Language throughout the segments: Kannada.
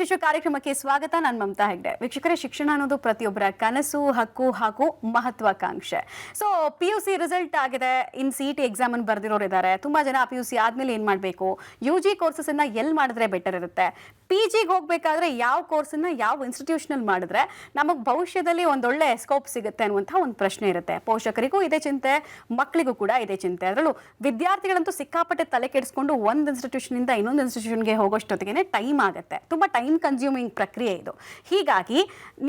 ವಿಶೇಷ ಕಾರ್ಯಕ್ರಮಕ್ಕೆ ಸ್ವಾಗತ. ನಾನು ಮಮತಾ ಹೆಗ್ಡೆ. ವೀಕ್ಷಕರೇ, ಶಿಕ್ಷಣ ಅನ್ನೋದು ಪ್ರತಿಯೊಬ್ಬರ ಕನಸು, ಹಕ್ಕು ಹಾಗೂ ಮಹತ್ವಾಕಾಂಕ್ಷೆ. ಸೊ PUC ರಿಸಲ್ಟ್ ಆಗಿದೆ, ಇನ್ CET ಎಕ್ಸಾಮ್ ಅನ್ನು ಬರೆದಿರೋರು ಇದ್ದಾರೆ. ತುಂಬಾ ಜನ PUC ಆದ್ಮೇಲೆ ಏನ್ ಮಾಡಬೇಕು, UG ಕೋರ್ಸಸ್ ಅನ್ನ ಎಲ್ಲಿ ಮಾಡಿದ್ರೆ ಬೆಟರ್ ಇರುತ್ತೆ, PGಗೆ ಹೋಗ್ಬೇಕಾದ್ರೆ ಯಾವ ಕೋರ್ಸನ್ನ ಯಾವ ಇನ್ಸ್ಟಿಟ್ಯೂಷನಲ್ಲಿ ಮಾಡಿದ್ರೆ ನಮಗೆ ಭವಿಷ್ಯದಲ್ಲಿ ಒಂದೊಳ್ಳೆ ಸ್ಕೋಪ್ ಸಿಗುತ್ತೆ ಅನ್ನುವಂಥ ಒಂದು ಪ್ರಶ್ನೆ ಇರುತ್ತೆ. ಪೋಷಕರಿಗೂ ಇದೇ ಚಿಂತೆ, ಮಕ್ಕಳಿಗೂ ಕೂಡ ಇದೇ ಚಿಂತೆ. ಅದರಲ್ಲೂ ವಿದ್ಯಾರ್ಥಿಗಳಂತೂ ಸಿಕ್ಕಾಪಟ್ಟೆ ತಲೆ ಕೆಡಿಸ್ಕೊಂಡು ಒಂದು ಇನ್ಸ್ಟಿಟ್ಯೂಷನಿಂದ ಇನ್ನೊಂದು ಇನ್ಸ್ಟಿಟ್ಯೂಷನ್ಗೆ ಹೋಗೋಷ್ಟೊತ್ತಿಗೆ ಟೈಮ್ ಆಗುತ್ತೆ. ತುಂಬ ಟೈಮ್ ಕನ್ಸ್ಯೂಮಿಂಗ್ ಪ್ರಕ್ರಿಯೆ ಇದು. ಹೀಗಾಗಿ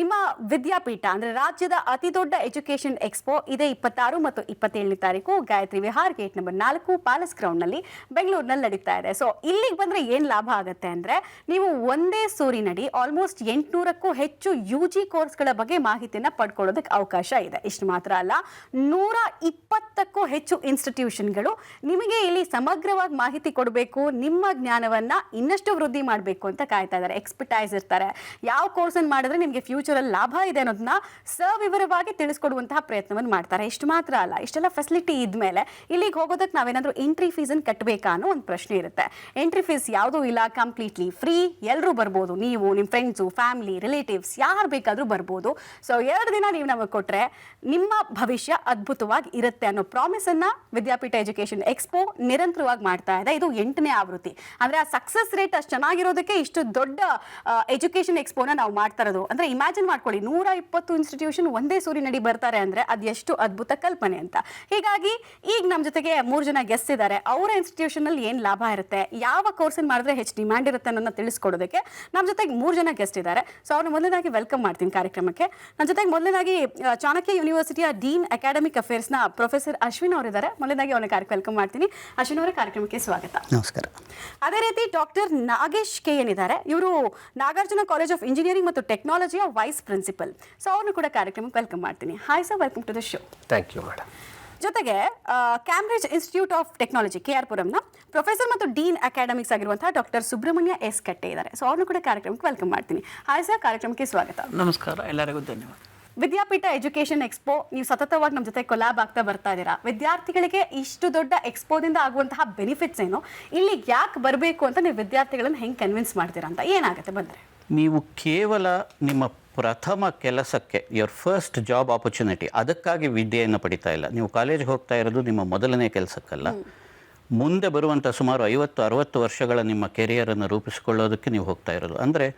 ನಿಮ್ಮ ವಿದ್ಯಾಪೀಠ ಅಂದರೆ ರಾಜ್ಯದ ಅತಿ ದೊಡ್ಡ ಎಜುಕೇಷನ್ ಎಕ್ಸ್ಪೋ ಇದೇ 26 ಮತ್ತು 27ನೇ ತಾರೀಕು Gayatri Vihar gate number 4 palace ಗ್ರೌಂಡ್ನಲ್ಲಿ ಬೆಂಗಳೂರಿನಲ್ಲಿ ನಡೀತಾ ಇದೆ. ಸೊ ಇಲ್ಲಿಗೆ ಬಂದರೆ ಏನು ಲಾಭ ಆಗುತ್ತೆ ಅಂದರೆ, ನೀವು ಒಂದೇ ಸೂರಿನಡಿ ಆಲ್ಮೋಸ್ಟ್ 800ಕ್ಕೂ ಹೆಚ್ಚು UG ಕೋರ್ಸ್ಗಳ ಬಗ್ಗೆ ಮಾಹಿತಿಯನ್ನು ಪಡ್ಕೊಳ್ಳೋದಕ್ಕೆ ಅವಕಾಶ ಇದೆ. ಇಷ್ಟು ಮಾತ್ರ ಅಲ್ಲ, 120ಕ್ಕೂ ಹೆಚ್ಚು ಇನ್ಸ್ಟಿಟ್ಯೂಷನ್ಗಳು ನಿಮಗೆ ಇಲ್ಲಿ ಸಮಗ್ರವಾಗಿ ಮಾಹಿತಿ ಕೊಡಬೇಕು, ನಿಮ್ಮ ಜ್ಞಾನವನ್ನು ಇನ್ನಷ್ಟು ವೃದ್ಧಿ ಮಾಡಬೇಕು ಅಂತ ಕಾಯ್ತಾ ಇದ್ದಾರೆ. ಎಕ್ಸ್ಪರ್ಟೈಸ್ ಇರ್ತಾರೆ, ಯಾವ ಕೋರ್ಸನ್ನು ಮಾಡಿದ್ರೆ ನಿಮಗೆ ಫ್ಯೂಚರಲ್ಲಿ ಲಾಭ ಇದೆ ಅನ್ನೋದನ್ನ ಸವಿವರವಾಗಿ ತಿಳಿಸ್ಕೊಡುವಂತಹ ಪ್ರಯತ್ನವನ್ನು ಮಾಡ್ತಾರೆ. ಇಷ್ಟು ಮಾತ್ರ ಅಲ್ಲ, ಇಷ್ಟೆಲ್ಲ ಫೆಸಿಲಿಟಿ ಇದ್ಮೇಲೆ ಇಲ್ಲಿಗೆ ಹೋಗೋದಕ್ಕೆ ನಾವೇನಾದರೂ ಎಂಟ್ರಿ ಫೀಸನ್ನು ಕಟ್ಟಬೇಕಾ ಅನ್ನೋ ಒಂದು ಪ್ರಶ್ನೆ ಇರುತ್ತೆ. ಎಂಟ್ರಿ ಫೀಸ್ ಯಾವುದೂ ಇಲ್ಲ, ಕಂಪ್ಲೀಟ್ಲಿ ಫ್ರೀ. ಎಲ್ಲರೂ ಬರ್ಬೋದು, ನೀವು, ನಿಮ್ಮ ಫ್ರೆಂಡ್ಸು, ಫ್ಯಾಮಿಲಿ, ರಿಲೇಟಿವ್ಸ್ ಯಾರು ಬೇಕಾದರೂ ಬರ್ಬೋದು. ಸೊ 2 ದಿನ ನೀವು ನಮಗೆ ಕೊಟ್ಟರೆ ನಿಮ್ಮ ಭವಿಷ್ಯ ಅದ್ಭುತವಾಗಿ ಇರುತ್ತೆ ಅನ್ನೋ ಪ್ರಾಮಿಸನ್ನು ವಿದ್ಯಾಪೀಠ ಎಜುಕೇಷನ್ ಎಕ್ಸ್ಪೋ ನಿರಂತರವಾಗಿ ಮಾಡ್ತಾ ಇದೆ. ಇದು 8ನೇ ಆವೃತ್ತಿ. ಅಂದರೆ ಆ ಸಕ್ಸಸ್ ರೇಟ್ ಅಷ್ಟು ಚೆನ್ನಾಗಿರೋದಕ್ಕೆ ಇಷ್ಟು ದೊಡ್ಡ ಎಜುಕೇಷನ್ ಎಕ್ಸ್ಪೋನ ನಾವು ಮಾಡ್ತಾ ಇರೋದು. ಅಂದರೆ ಇಮ್ಯಾಜಿನ್ ಮಾಡ್ಕೊಳ್ಳಿ, 120 ಇನ್ಸ್ಟಿಟ್ಯೂಷನ್ ಒಂದೇ ಸೂರಿನಡಿ ಬರ್ತಾರೆ ಅಂದರೆ ಅದು ಎಷ್ಟು ಅದ್ಭುತ ಕಲ್ಪನೆ ಅಂತ. ಹೀಗಾಗಿ ಈಗ ನಮ್ಮ ಜೊತೆಗೆ 3 ಜನ ಗೆಸ್ಟ್ ಇದ್ದಾರೆ. ಅವರ ಇನ್ಸ್ಟಿಟ್ಯೂಷನಲ್ಲಿ ಏನು ಲಾಭ ಇರುತ್ತೆ, ಯಾವ ಕೋರ್ಸನ್ನು ಮಾಡಿದ್ರೆ ಹೆಚ್ಚು ಡಿಮ್ಯಾಂಡ್ ಇರುತ್ತೆ ಅನ್ನೋದನ್ನ ತಿಳಿಸ್ಕೊಡೋದಕ್ಕೆ ನಮ್ಮ ಜೊತೆಗೆ 3 ಜನ ಗೆಸ್ಟ್ ಇದ್ದಾರೆ. ಸೊ ಅವ್ರನ್ನ ಮೊದಲನೇದಾಗಿ ವೆಲ್ಕಮ್ ಮಾಡ್ತೀನಿ ಕಾರ್ಯಕ್ರಮಕ್ಕೆ. ನನ್ನ ಜೊತೆಗೆ ಮೊದಲನೇದಾಗಿ ಚಾಣಕ್ಯ ಯೂನಿವರ್ಸಿಟಿಯ ಡೀನ್ ಅಕಾಡೆಮಿಕ್ ಅಫೇರ್ಸ್ನ ಪ್ರೊಫೆಸರ್ ಅಶ್ವಿನ್ ಅವರಿದ್ದಾರೆ. ಮೊದಲನೇದಾಗಿ ಅವ್ರನ್ನ ಕಾರ್ಯಕ್ರಮಕ್ಕೆ ವೆಲ್ಕಮ್ ಮಾಡ್ತೀನಿ. ಅಶ್ವಿನ್ ಅವರ ಕಾರ್ಯಕ್ರಮಕ್ಕೆ ಸ್ವಾಗತ. ನಮಸ್ಕಾರ. ಅದೇ ರೀತಿ ಡಾಕ್ಟರ್ ನಾಗೇಶ್ KN ಇದ್ದಾರೆ. ಇವರು ನಾಗಾರ್ಜುನ ಕಾಲೇಜ್ ಆಫ್ ಇಂಜಿನಿಯರಿಂಗ್ ಮತ್ತು ಟೆಕ್ನಾಲಜಿಯ ವೈಸ್ ಪ್ರಿನ್ಸಿಪಲ್. ಸೊ ಅವ್ರನ್ನು ಕೂಡ ಕಾರ್ಯಕ್ರಮಕ್ಕೆ ವೆಲ್ಕಮ್ ಮಾಡ್ತೀನಿ. Hi sir, welcome to the show. Thank you madam. ಜೊತೆಗೆ Cambridge Institute of Technology KR ಪುರಂನ ಪ್ರೊಫೆಸರ್ ಮತ್ತು ಡೀನ್ ಅಕಾಡೆಮಿಕ್ಸ್ ಆಗಿರುವಂತಹ ಡಾಕ್ಟರ್ ಸುಬ್ರಹ್ಮಣ್ಯ S ಕಟ್ಟೆ ಇದ್ದಾರೆ. ಸೊ ಅವ್ರನ್ನು ಕೂಡ ಕಾರ್ಯಕ್ರಮಕ್ಕೆ ವೆಲ್ಕಮ್ ಮಾಡ್ತೀನಿ. ಹಾಯ್ ಸರ್, ಕಾರ್ಯಕ್ರಮಕ್ಕೆ ಸ್ವಾಗತ. ನಮಸ್ಕಾರ, ಎಲ್ಲರಿಗೂ ಧನ್ಯವಾದ. ವಿದ್ಯಾಪೀಠ ಎಜುಕೇಷನ್ ಎಕ್ಸ್ಪೋ, ನೀವು ಸತತವಾಗಿ ನಮ್ಮ ಜೊತೆ ಕೊಲಾಬ್ ಆಗ್ತಾ ಬರ್ತಾ ಇದ್ದೀರಾ. ವಿದ್ಯಾರ್ಥಿಗಳಿಗೆ ಇಷ್ಟು ದೊಡ್ಡ ಎಕ್ಸ್ಪೋದಿಂದ ಆಗುವಂತಹ ಬೆನಿಫಿಟ್ಸ್ ಏನು, ಇಲ್ಲಿಗೆ ಯಾಕೆ ಬರಬೇಕು ಅಂತ ನೀವು ವಿದ್ಯಾರ್ಥಿಗಳನ್ನು ಹೆಂಗೆ ಕನ್ವಿನ್ಸ್ ಮಾಡ್ತೀರಾ ಅಂತ, ಏನಾಗುತ್ತೆ ಬಂದರೆ? ನೀವು ಕೇವಲ ನಿಮ್ಮ ಪ್ರಥಮ ಕೆಲಸಕ್ಕೆ, ಯುವರ್ ಫಸ್ಟ್ ಜಾಬ್ ಆಪರ್ಚುನಿಟಿ, ಅದಕ್ಕಾಗಿ ವಿದ್ಯೆಯನ್ನು ಪಡಿತಾ ಇಲ್ಲ. ನೀವು ಕಾಲೇಜ್ಗೆ ಹೋಗ್ತಾ ಇರೋದು ನಿಮ್ಮ ಮೊದಲನೇ ಕೆಲಸಕ್ಕಲ್ಲ. ಮುಂದೆ ಬರುವಂಥ ಸುಮಾರು 50-60 ವರ್ಷಗಳ ನಿಮ್ಮ ಕೆರಿಯರನ್ನು ರೂಪಿಸಿಕೊಳ್ಳೋದಕ್ಕೆ ನೀವು ಹೋಗ್ತಾ ಇರೋದು. ಅಂದರೆ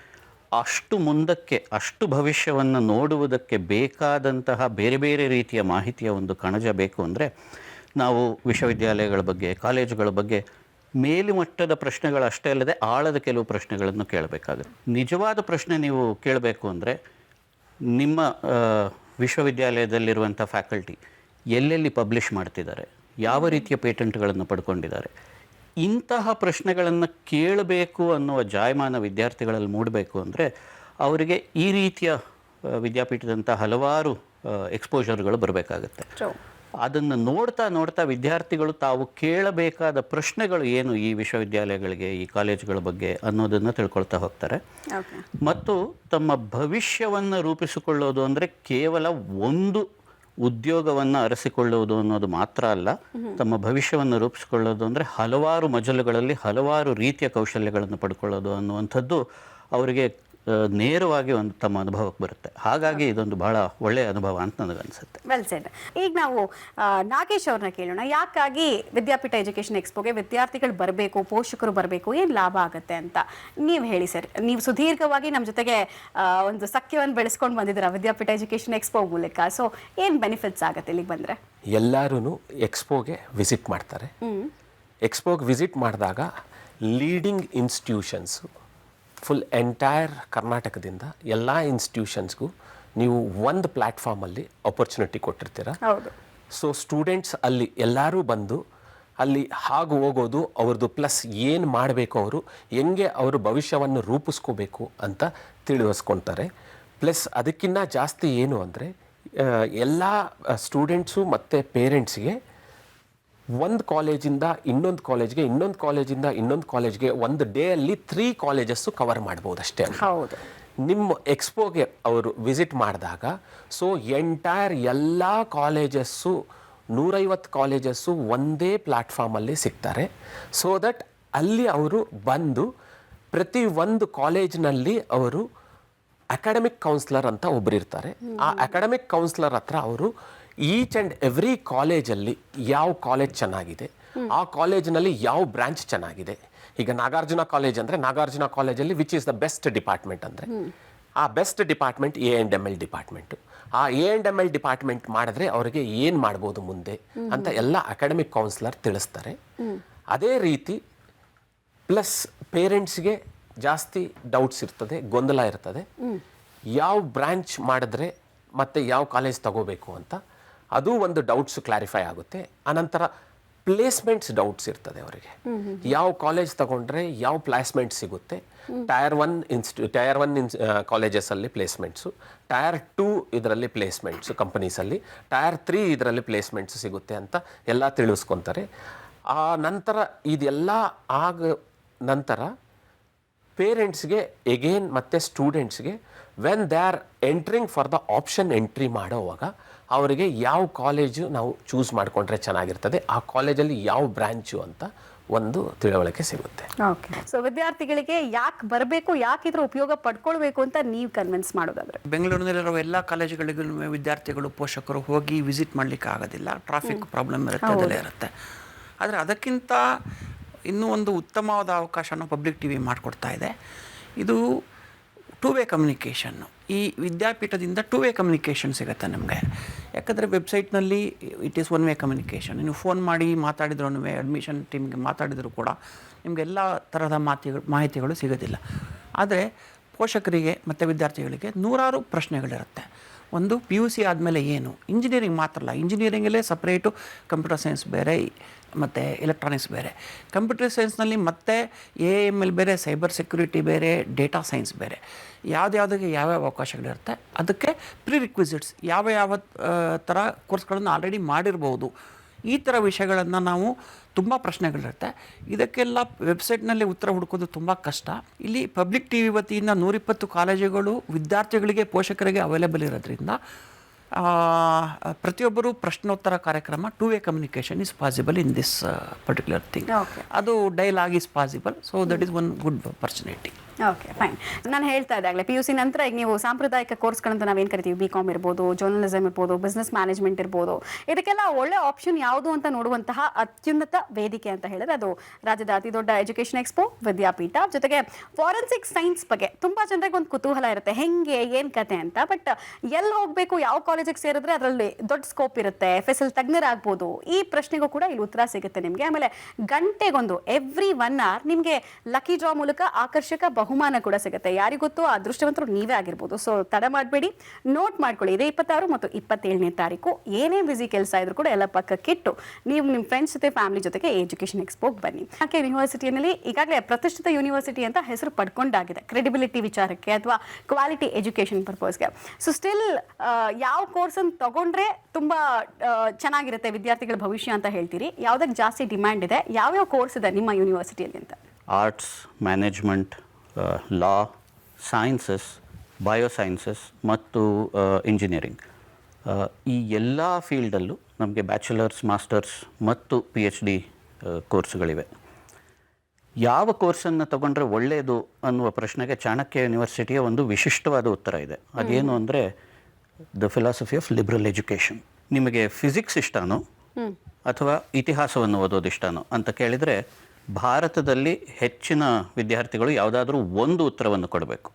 ಅಷ್ಟು ಮುಂದಕ್ಕೆ, ಅಷ್ಟು ಭವಿಷ್ಯವನ್ನು ನೋಡುವುದಕ್ಕೆ ಬೇಕಾದಂತಹ ಬೇರೆ ಬೇರೆ ರೀತಿಯ ಮಾಹಿತಿಯ ಒಂದು ಕಣಜ ಬೇಕು. ಅಂದರೆ ನಾವು ವಿಶ್ವವಿದ್ಯಾಲಯಗಳ ಬಗ್ಗೆ, ಕಾಲೇಜುಗಳ ಬಗ್ಗೆ ಮೇಲುಮಟ್ಟದ ಪ್ರಶ್ನೆಗಳು ಅಷ್ಟೇ ಅಲ್ಲದೆ ಆಳದ ಕೆಲವು ಪ್ರಶ್ನೆಗಳನ್ನು ಕೇಳಬೇಕಾಗುತ್ತೆ. ನಿಜವಾದ ಪ್ರಶ್ನೆ ನೀವು ಕೇಳಬೇಕು ಅಂದರೆ, ನಿಮ್ಮ ವಿಶ್ವವಿದ್ಯಾಲಯದಲ್ಲಿರುವಂಥ ಫ್ಯಾಕಲ್ಟಿ ಎಲ್ಲೆಲ್ಲಿ ಪಬ್ಲಿಷ್ ಮಾಡ್ತಿದ್ದಾರೆ, ಯಾವ ರೀತಿಯ ಪೇಟೆಂಟ್ಗಳನ್ನು ಪಡ್ಕೊಂಡಿದ್ದಾರೆ, ಇಂತಹ ಪ್ರಶ್ನೆಗಳನ್ನು ಕೇಳಬೇಕು ಅನ್ನುವ ಜಾಯಮಾನ ವಿದ್ಯಾರ್ಥಿಗಳಲ್ಲಿ ಮೂಡಬೇಕು. ಅಂದರೆ ಅವರಿಗೆ ಈ ರೀತಿಯ ವಿದ್ಯಾಪೀಠದಂಥ ಹಲವಾರು ಎಕ್ಸ್ಪೋಜರ್ಗಳು ಬರಬೇಕಾಗತ್ತೆ. ಅದನ್ನು ನೋಡ್ತಾ ನೋಡ್ತಾ ವಿದ್ಯಾರ್ಥಿಗಳು ತಾವು ಕೇಳಬೇಕಾದ ಪ್ರಶ್ನೆಗಳು ಏನು ಈ ವಿಶ್ವವಿದ್ಯಾಲಯಗಳಿಗೆ, ಈ ಕಾಲೇಜುಗಳ ಬಗ್ಗೆ ಅನ್ನೋದನ್ನು ತಿಳ್ಕೊಳ್ತಾ ಹೋಗ್ತಾರೆ. ಮತ್ತು ತಮ್ಮ ಭವಿಷ್ಯವನ್ನು ರೂಪಿಸಿಕೊಳ್ಳೋದು ಅಂದರೆ ಕೇವಲ ಒಂದು ಉದ್ಯೋಗವನ್ನು ಅರಸಿಕೊಳ್ಳುವುದು ಅನ್ನೋದು ಮಾತ್ರ ಅಲ್ಲ. ತಮ್ಮ ಭವಿಷ್ಯವನ್ನು ರೂಪಿಸಿಕೊಳ್ಳೋದು ಅಂದರೆ ಹಲವಾರು ಮಜಲುಗಳಲ್ಲಿ ಹಲವಾರು ರೀತಿಯ ಕೌಶಲ್ಯಗಳನ್ನು ಪಡ್ಕೊಳ್ಳೋದು ಅನ್ನುವಂಥದ್ದು ಅವರಿಗೆ ನೇರವಾಗಿ ಒಂದು ತಮ್ಮ ಅನುಭವಕ್ಕೆ ಬರುತ್ತೆ. ಹಾಗಾಗಿ ಇದೊಂದು ಬಹಳ ಒಳ್ಳೆಯ ಅನುಭವ ಅಂತ ನನಗನ್ಸುತ್ತೆ. Well shed. ಈಗ ನಾವು ನಾಗೇಶ್ ಅವ್ರನ್ನ ಕೇಳೋಣ, ಯಾಕಾಗಿ ವಿದ್ಯಾಪೀಠ ಎಜುಕೇಷನ್ ಎಕ್ಸ್ಪೋಗೆ ವಿದ್ಯಾರ್ಥಿಗಳು ಬರಬೇಕು, ಪೋಷಕರು ಬರಬೇಕು, ಏನು ಲಾಭ ಆಗುತ್ತೆ ಅಂತ ನೀವು ಹೇಳಿ ಸರ್. ನೀವು ಸುದೀರ್ಘವಾಗಿ ನಮ್ಮ ಜೊತೆಗೆ ಒಂದು ಸಖ್ಯವನ್ನು ಬೆಳೆಸ್ಕೊಂಡು ಬಂದಿದ್ದೀರಾ ವಿದ್ಯಾಪೀಠ ಎಜುಕೇಷನ್ ಎಕ್ಸ್ಪೋ ಮೂಲಕ. ಸೊ ಏನು ಬೆನಿಫಿಟ್ಸ್ ಆಗುತ್ತೆ ಇಲ್ಲಿಗೆ ಬಂದರೆ? ಎಲ್ಲರೂ ಎಕ್ಸ್ಪೋಗೆ ವಿಸಿಟ್ ಮಾಡ್ತಾರೆ. ಎಕ್ಸ್ಪೋಗೆ ವಿಸಿಟ್ ಮಾಡಿದಾಗ ಲೀಡಿಂಗ್ ಇನ್ಸ್ಟಿಟ್ಯೂಷನ್ಸು ಫುಲ್ ಎಂಟೈರ್ ಕರ್ನಾಟಕದಿಂದ ಎಲ್ಲ ಇನ್ಸ್ಟಿಟ್ಯೂಷನ್ಸ್ಗೂ ನೀವು ಒಂದು ಪ್ಲ್ಯಾಟ್ಫಾರ್ಮಲ್ಲಿ ಆಪರ್ಚುನಿಟಿ ಕೊಟ್ಟಿರ್ತೀರ. ಸೊ ಸ್ಟೂಡೆಂಟ್ಸ್ ಅಲ್ಲಿ ಎಲ್ಲರೂ ಬಂದು ಅಲ್ಲಿ ಹಾಗೆ ಹೋಗೋದು, ಅವ್ರದ್ದು ಪ್ಲಸ್ ಏನು ಮಾಡಬೇಕು, ಅವರು ಹೆಂಗೆ ಅವರು ಭವಿಷ್ಯವನ್ನು ರೂಪಿಸ್ಕೋಬೇಕು ಅಂತ ತಿಳಿಸ್ಕೊತಾರೆ. ಪ್ಲಸ್ ಅದಕ್ಕಿಂತ ಜಾಸ್ತಿ ಏನು ಅಂದರೆ, ಎಲ್ಲ ಸ್ಟೂಡೆಂಟ್ಸು ಮತ್ತು ಪೇರೆಂಟ್ಸ್ಗೆ ಒಂದು ಕಾಲೇಜಿಂದ ಇನ್ನೊಂದು ಕಾಲೇಜ್ಗೆ, ಇನ್ನೊಂದು ಕಾಲೇಜಿಂದ ಇನ್ನೊಂದು ಕಾಲೇಜ್ಗೆ ಒಂದು ಡೇ ಅಲ್ಲಿ 3 ಕಾಲೇಜಸ್ಸು ಕವರ್ ಮಾಡ್ಬೋದು ಅಷ್ಟೇ. ಹೌದು. ನಿಮ್ಮ ಎಕ್ಸ್ಪೋಗೆ ಅವರು ವಿಸಿಟ್ ಮಾಡಿದಾಗ ಸೊ ಎಂಟೈರ್ ಎಲ್ಲ ಕಾಲೇಜಸ್ಸು 150 ಕಾಲೇಜಸ್ಸು ಒಂದೇ ಪ್ಲ್ಯಾಟ್ಫಾರ್ಮಲ್ಲಿ ಸಿಗ್ತಾರೆ. ಸೊ ದಟ್ ಅಲ್ಲಿ ಅವರು ಬಂದು ಪ್ರತಿ ಒಂದು ಕಾಲೇಜ್ನಲ್ಲಿ ಅವರು ಅಕಾಡೆಮಿಕ್ ಕೌನ್ಸಿಲರ್ ಅಂತ ಒಬ್ಬರು ಇರ್ತಾರೆ. ಆ ಅಕಾಡೆಮಿಕ್ ಕೌನ್ಸಿಲರ್ ಹತ್ರ ಅವರು ಈಚ್ ಆ್ಯಂಡ್ ಎವ್ರಿ ಕಾಲೇಜಲ್ಲಿ ಯಾವ ಕಾಲೇಜ್ ಚೆನ್ನಾಗಿದೆ, ಆ ಕಾಲೇಜಿನಲ್ಲಿ ಯಾವ ಬ್ರಾಂಚ್ ಚೆನ್ನಾಗಿದೆ. ಈಗ ನಾಗಾರ್ಜುನ ಕಾಲೇಜ್ ಅಂದರೆ ನಾಗಾರ್ಜುನ ಕಾಲೇಜಲ್ಲಿ which is the best department ಅಂದರೆ ಆ ಬೆಸ್ಟ್ ಡಿಪಾರ್ಟ್ಮೆಂಟ್ A&ML ಡಿಪಾರ್ಟ್ಮೆಂಟು. ಆ A&ML ಡಿಪಾರ್ಟ್ಮೆಂಟ್ ಮಾಡಿದ್ರೆ ಅವರಿಗೆ ಏನು ಮಾಡ್ಬೋದು ಮುಂದೆ ಅಂತ ಎಲ್ಲ ಅಕಾಡೆಮಿಕ್ ಕೌನ್ಸಿಲರ್ ತಿಳಿಸ್ತಾರೆ. ಅದೇ ರೀತಿ ಪ್ಲಸ್ ಪೇರೆಂಟ್ಸ್ಗೆ ಜಾಸ್ತಿ ಡೌಟ್ಸ್ ಇರ್ತದೆ, ಗೊಂದಲ ಇರ್ತದೆ, ಯಾವ ಬ್ರಾಂಚ್ ಮಾಡಿದ್ರೆ ಮತ್ತು ಯಾವ ಕಾಲೇಜ್ ತಗೋಬೇಕು ಅಂತ. ಅದು ಒಂದು ಡೌಟ್ಸ್ ಕ್ಲಾರಿಫೈ ಆಗುತ್ತೆ. ಅನಂತರ ಪ್ಲೇಸ್ಮೆಂಟ್ಸ್ ಡೌಟ್ಸ್ ಇರ್ತದೆ ಅವರಿಗೆ. ಯಾವ ಕಾಲೇಜ್ ತಗೊಂಡ್ರೆ ಯಾವ ಪ್ಲೇಸ್ಮೆಂಟ್ ಸಿಗುತ್ತೆ. ಟೈರ್ 1 ಕಾಲೇಜಸಲ್ಲಿ ಪ್ಲೇಸ್ಮೆಂಟ್ಸು, ಟೈರ್ 2 ಇದರಲ್ಲಿ ಪ್ಲೇಸ್ಮೆಂಟ್ಸು ಕಂಪನೀಸಲ್ಲಿ, ಟೈರ್ 3 ಇದರಲ್ಲಿ ಪ್ಲೇಸ್ಮೆಂಟ್ಸ್ ಸಿಗುತ್ತೆ ಅಂತ ಎಲ್ಲ ತಿಳಿಸ್ಕೊತಾರೆ. ಆ ನಂತರ ಇದೆಲ್ಲ ಆಗ ನಂತರ ಪೇರೆಂಟ್ಸ್ಗೆ ಎಗೇನ್ ಮತ್ತು ಸ್ಟೂಡೆಂಟ್ಸ್ಗೆ when they are entering for the option entry ಮಾಡೋವಾಗ ಅವರಿಗೆ ಯಾವ ಕಾಲೇಜು ನಾವು ಚೂಸ್ ಮಾಡಿಕೊಂಡ್ರೆ ಚೆನ್ನಾಗಿರ್ತದೆ, ಆ ಕಾಲೇಜಲ್ಲಿ ಯಾವ ಬ್ರ್ಯಾಂಚು ಅಂತ ಒಂದು ತಿಳುವಳಿಕೆ ಸಿಗುತ್ತೆ. ಓಕೆ, ಸೊ ವಿದ್ಯಾರ್ಥಿಗಳಿಗೆ ಯಾಕೆ ಬರಬೇಕು, ಯಾಕೆ ಇದ್ರ ಉಪಯೋಗ ಪಡ್ಕೊಳ್ಬೇಕು ಅಂತ ನೀವು ಕನ್ವಿನ್ಸ್ ಮಾಡೋದಾದ್ರೆ? ಬೆಂಗಳೂರಿನಲ್ಲಿರೋ ಎಲ್ಲ ಕಾಲೇಜುಗಳಿಗೂ ವಿದ್ಯಾರ್ಥಿಗಳು ಪೋಷಕರು ಹೋಗಿ ವಿಸಿಟ್ ಮಾಡಲಿಕ್ಕೆ ಆಗೋದಿಲ್ಲ, ಟ್ರಾಫಿಕ್ ಪ್ರಾಬ್ಲಮ್ ಇರುತ್ತೆ, ಅದೆಲ್ಲ ಇರುತ್ತೆ. ಆದರೆ ಅದಕ್ಕಿಂತ ಇನ್ನೂ ಒಂದು ಉತ್ತಮವಾದ ಅವಕಾಶನ ಪಬ್ಲಿಕ್ ಟಿವಿ ಮಾಡಿಕೊಡ್ತಾ ಇದೆ. ಇದು 2-ವೇ ಕಮ್ಯುನಿಕೇಷನ್ನು. ಈ ವಿದ್ಯಾಪೀಠದಿಂದ 2-ವೇ ಕಮ್ಯುನಿಕೇಷನ್ ಸಿಗುತ್ತೆ ನಮಗೆ. ಯಾಕಂದರೆ ವೆಬ್ಸೈಟ್ನಲ್ಲಿ ಇಟ್ ಈಸ್ 1-ವೇ ಕಮ್ಯುನಿಕೇಷನ್. ನೀವು ಫೋನ್ ಮಾಡಿ ಮಾತಾಡಿದ್ರೂ, ಅಡ್ಮಿಷನ್ ಟೀಮ್ಗೆ ಮಾತಾಡಿದರೂ ಕೂಡ ನಿಮಗೆಲ್ಲ ಥರದ ಮಾಹಿತಿಗಳು ಸಿಗೋದಿಲ್ಲ. ಆದರೆ ಪೋಷಕರಿಗೆ ಮತ್ತು ವಿದ್ಯಾರ್ಥಿಗಳಿಗೆ ನೂರಾರು ಪ್ರಶ್ನೆಗಳಿರುತ್ತೆ. ಒಂದು PUC ಆದಮೇಲೆ ಏನು, ಇಂಜಿನಿಯರಿಂಗ್ ಮಾತ್ರ ಅಲ್ಲ, ಇಂಜಿನಿಯರಿಂಗಲ್ಲೇ ಸಪ್ರೇಟು ಕಂಪ್ಯೂಟರ್ ಸೈನ್ಸ್ ಬೇರೆ ಮತ್ತು ಎಲೆಕ್ಟ್ರಾನಿಕ್ಸ್ ಬೇರೆ. ಕಂಪ್ಯೂಟರ್ ಸೈನ್ಸ್ನಲ್ಲಿ ಮತ್ತೆ AML ಬೇರೆ, ಸೈಬರ್ ಸೆಕ್ಯೂರಿಟಿ ಬೇರೆ, ಡೇಟಾ ಸೈನ್ಸ್ ಬೇರೆ. ಯಾವುದ್ಯಾವುದಕ್ಕೆ ಯಾವ್ಯಾವ ಅವಕಾಶಗಳಿರುತ್ತೆ, ಅದಕ್ಕೆ ಪ್ರಿರಿಕ್ವಿಸಿಟ್ಸ್ ಯಾವ ಥರ ಕೋರ್ಸ್ಗಳನ್ನು ಆಲ್ರೆಡಿ ಮಾಡಿರ್ಬೋದು. ಈ ಥರ ವಿಷಯಗಳನ್ನು ನಾವು ತುಂಬ ಪ್ರಶ್ನೆಗಳಿರುತ್ತೆ. ಇದಕ್ಕೆಲ್ಲ ವೆಬ್ಸೈಟ್ನಲ್ಲಿ ಉತ್ತರ ಹುಡುಕೋದು ತುಂಬ ಕಷ್ಟ. ಇಲ್ಲಿ ಪಬ್ಲಿಕ್ ಟಿವಿ ವತಿಯಿಂದ 120 ಕಾಲೇಜುಗಳು ವಿದ್ಯಾರ್ಥಿಗಳಿಗೆ, ಪೋಷಕರಿಗೆ ಅವೈಲೇಬಲ್ ಇರೋದ್ರಿಂದ ಪ್ರತಿಯೊಬ್ಬರು ಪ್ರಶ್ನೋತ್ತರ ಕಾರ್ಯಕ್ರಮ two way communication is possible in this particular thing. ಅದು dialogue is possible, so that is one good opportunity. Okay, fine. ನಾನು ಹೇಳ್ತಾ ಇದ್ದಾಗಲೇ PUC ನಂತರ ಈಗ ನೀವು ಸಾಂಪ್ರದಾಯಿಕ ಕೋರ್ಸ್ಗಳಂತ ನಾವೇನು ಕರಿತೀವಿ, BCom ಇರ್ಬೋದು, ಜರ್ನಲಿಸಮ್ ಇರ್ಬೋದು, ಬಿಸ್ನೆಸ್ ಮ್ಯಾನೇಜ್ಮೆಂಟ್ ಇರ್ಬೋದು, ಇದಕ್ಕೆಲ್ಲ ಒಳ್ಳೆ ಆಪ್ಷನ್ ಯಾವುದು ಅಂತ ನೋಡುವಂತಹ ಅತ್ಯುನ್ನತ ವೇದಿಕೆ ಅಂತ ಹೇಳಿದ್ರೆ ಅದು ರಾಜ್ಯದ ಅತಿ ದೊಡ್ಡ ಎಜುಕೇಷನ್ ಎಕ್ಸ್ಪೋ ವಿದ್ಯಾಪೀಠ. ಜೊತೆಗೆ ಫಾರೆನ್ಸಿಕ್ ಸೈನ್ಸ್ ಬಗ್ಗೆ ತುಂಬ ಜನರಿಗೆ ಒಂದು ಕುತೂಹಲ ಇರುತ್ತೆ, ಹೆಂಗೆ ಏನು ಕತೆ ಅಂತ. ಬಟ್ ಎಲ್ಲಿ ಹೋಗಬೇಕು, ಯಾವ ಕಾಲೇಜಿಗೆ ಸೇರಿದ್ರೆ ಅದರಲ್ಲಿ ದೊಡ್ಡ ಸ್ಕೋಪ್ ಇರುತ್ತೆ, FSL ತಜ್ಞರಾಗ್ಬೋದು, ಈ ಪ್ರಶ್ನೆಗೂ ಕೂಡ ಇಲ್ಲಿ ಉತ್ತರ ಸಿಗುತ್ತೆ ನಿಮಗೆ. ಆಮೇಲೆ ಗಂಟೆಗೊಂದು ಎವ್ರಿ 1 hour ನಿಮಗೆ ಲಕ್ಕಿ ಡ್ರಾ ಮೂಲಕ ಆಕರ್ಷಕ ಬಹುಮಾನ ಕೂಡ ಸಿಗುತ್ತೆ. ಯಾರಿಗೊತ್ತು ಅದೃಷ್ಟವಂತರು ನೀವೇ ಆಗಿರ್ಬೋದು. ಸೊ ತಡ ಮಾಡಬೇಡಿ, ನೋಟ್ ಮಾಡ್ಕೊಳ್ಳಿ. ಇದೇ 26 ಮತ್ತು 27ನೇ ತಾರೀಕು ಏನೇ ಬ್ಯುಸಿ ಕೆಲಸ ಇದ್ರೂ ಕೂಡ ಎಲ್ಲ ಪಕ್ಕಕ್ಕಿಟ್ಟು ನೀವು ನಿಮ್ಮ ಫ್ರೆಂಡ್ಸ್ ಜೊತೆ, ಫ್ಯಾಮಿಲಿ ಜೊತೆಗೆ ಎಜುಕೇಷನ್ ಎಕ್ಸ್ಪೋಗೆ ಬನ್ನಿ. ಯಾಕೆ ಯೂನಿವರ್ಸಿಟಿಯಲ್ಲಿ ಈಗಾಗಲೇ ಪ್ರತಿಷ್ಠಿತ ಯೂನಿವರ್ಸಿಟಿ ಅಂತ ಹೆಸರು ಪಡ್ಕೊಂಡಾಗಿದೆ, ಕ್ರೆಡಿಬಿಲಿಟಿ ವಿಚಾರಕ್ಕೆ ಅಥವಾ ಕ್ವಾಲಿಟಿ ಎಜುಕೇಷನ್ ಪರ್ಪಸ್ಗೆ. ಸೊ ಸ್ಟಿಲ್ ಯಾವ ಕೋರ್ಸನ್ನು ತಗೊಂಡ್ರೆ ತುಂಬ ಚೆನ್ನಾಗಿರುತ್ತೆ ವಿದ್ಯಾರ್ಥಿಗಳ ಭವಿಷ್ಯ ಅಂತ ಹೇಳ್ತೀರಿ? ಯಾವುದಕ್ಕೆ ಜಾಸ್ತಿ ಡಿಮ್ಯಾಂಡ್ ಇದೆ, ಯಾವ್ಯಾವ ಕೋರ್ಸ್ ಇದೆ ನಿಮ್ಮ ಯೂನಿವರ್ಸಿಟಿಯಲ್ಲಿ ಅಂತ? ಆರ್ಟ್ಸ್, ಮ್ಯಾನೇಜ್ಮೆಂಟ್, ಲಾ, ಸೈನ್ಸಸ್, ಬಯೋಸೈನ್ಸಸ್ ಮತ್ತು ಇಂಜಿನಿಯರಿಂಗ್, ಈ ಎಲ್ಲ ಫೀಲ್ಡಲ್ಲೂ ನಮಗೆ ಬ್ಯಾಚುಲರ್ಸ್, ಮಾಸ್ಟರ್ಸ್ ಮತ್ತು PhD ಕೋರ್ಸ್ಗಳಿವೆ. ಯಾವ ಕೋರ್ಸನ್ನು ತಗೊಂಡ್ರೆ ಒಳ್ಳೆಯದು ಅನ್ನುವ ಪ್ರಶ್ನೆಗೆ ಚಾಣಕ್ಯ ಯೂನಿವರ್ಸಿಟಿಯ ಒಂದು ವಿಶಿಷ್ಟವಾದ ಉತ್ತರ ಇದೆ. ಅದೇನು ಅಂದರೆ the philosophy of liberal education. ನಿಮಗೆ ಫಿಸಿಕ್ಸ್ ಇಷ್ಟನೋ ಅಥವಾ ಇತಿಹಾಸವನ್ನು ಓದೋದು ಇಷ್ಟನೋ ಅಂತ ಕೇಳಿದರೆ ಭಾರತದಲ್ಲಿ ಹೆಚ್ಚಿನ ವಿದ್ಯಾರ್ಥಿಗಳು ಯಾವುದಾದ್ರೂ ಒಂದು ಉತ್ತರವನ್ನು ಕೊಡಬೇಕು.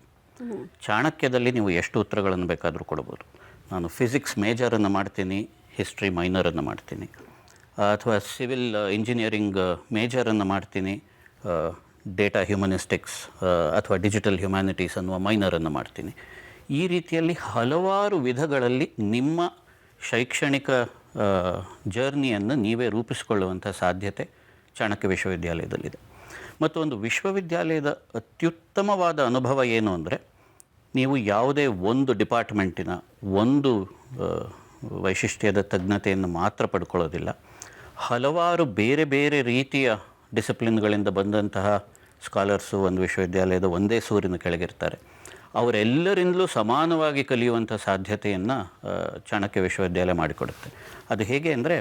ಚಾಣಕ್ಯದಲ್ಲಿ ನೀವು ಎಷ್ಟು ಉತ್ತರಗಳನ್ನು ಬೇಕಾದರೂ ಕೊಡ್ಬೋದು. ನಾನು ಫಿಸಿಕ್ಸ್ ಮೇಜರನ್ನು ಮಾಡ್ತೀನಿ, ಹಿಸ್ಟ್ರಿ ಮೈನರನ್ನು ಮಾಡ್ತೀನಿ, ಅಥವಾ ಸಿವಿಲ್ ಇಂಜಿನಿಯರಿಂಗ್ ಮೇಜರನ್ನು ಮಾಡ್ತೀನಿ, ಡೇಟಾ ಹ್ಯೂಮನಿಸ್ಟಿಕ್ಸ್ ಅಥವಾ ಡಿಜಿಟಲ್ ಹ್ಯುಮ್ಯಾನಿಟೀಸ್ ಅನ್ನುವ ಮೈನರನ್ನು ಮಾಡ್ತೀನಿ. ಈ ರೀತಿಯಲ್ಲಿ ಹಲವಾರು ವಿಧಗಳಲ್ಲಿ ನಿಮ್ಮ ಶೈಕ್ಷಣಿಕ ಜರ್ನಿಯನ್ನು ನೀವೇ ರೂಪಿಸಿಕೊಳ್ಳುವಂಥ ಸಾಧ್ಯತೆ ಚಾಣಕ್ಯ ವಿಶ್ವವಿದ್ಯಾಲಯದಲ್ಲಿದೆ. ಮತ್ತು ಒಂದು ವಿಶ್ವವಿದ್ಯಾಲಯದ ಅತ್ಯುತ್ತಮವಾದ ಅನುಭವ ಏನು ಅಂದರೆ, ನೀವು ಯಾವುದೇ ಒಂದು ಡಿಪಾರ್ಟ್ಮೆಂಟಿನ ಒಂದು ವೈಶಿಷ್ಟ್ಯದ ತಜ್ಞತೆಯನ್ನು ಮಾತ್ರ ಪಡ್ಕೊಳ್ಳೋದಿಲ್ಲ. ಹಲವಾರು ಬೇರೆ ಬೇರೆ ರೀತಿಯ ಡಿಸಿಪ್ಲಿನ್ಗಳಿಂದ ಬಂದಂತಹ ಸ್ಕಾಲರ್ಸು ಒಂದು ವಿಶ್ವವಿದ್ಯಾಲಯದ ಒಂದೇ ಸೂರಿನ ಕೆಳಗಿರ್ತಾರೆ. ಅವರೆಲ್ಲರಿಂದಲೂ ಸಮಾನವಾಗಿ ಕಲಿಯುವಂಥ ಸಾಧ್ಯತೆಯನ್ನು ಚಾಣಕ್ಯ ವಿಶ್ವವಿದ್ಯಾಲಯ ಮಾಡಿಕೊಡುತ್ತೆ. ಅದು ಹೇಗೆ ಅಂದರೆ,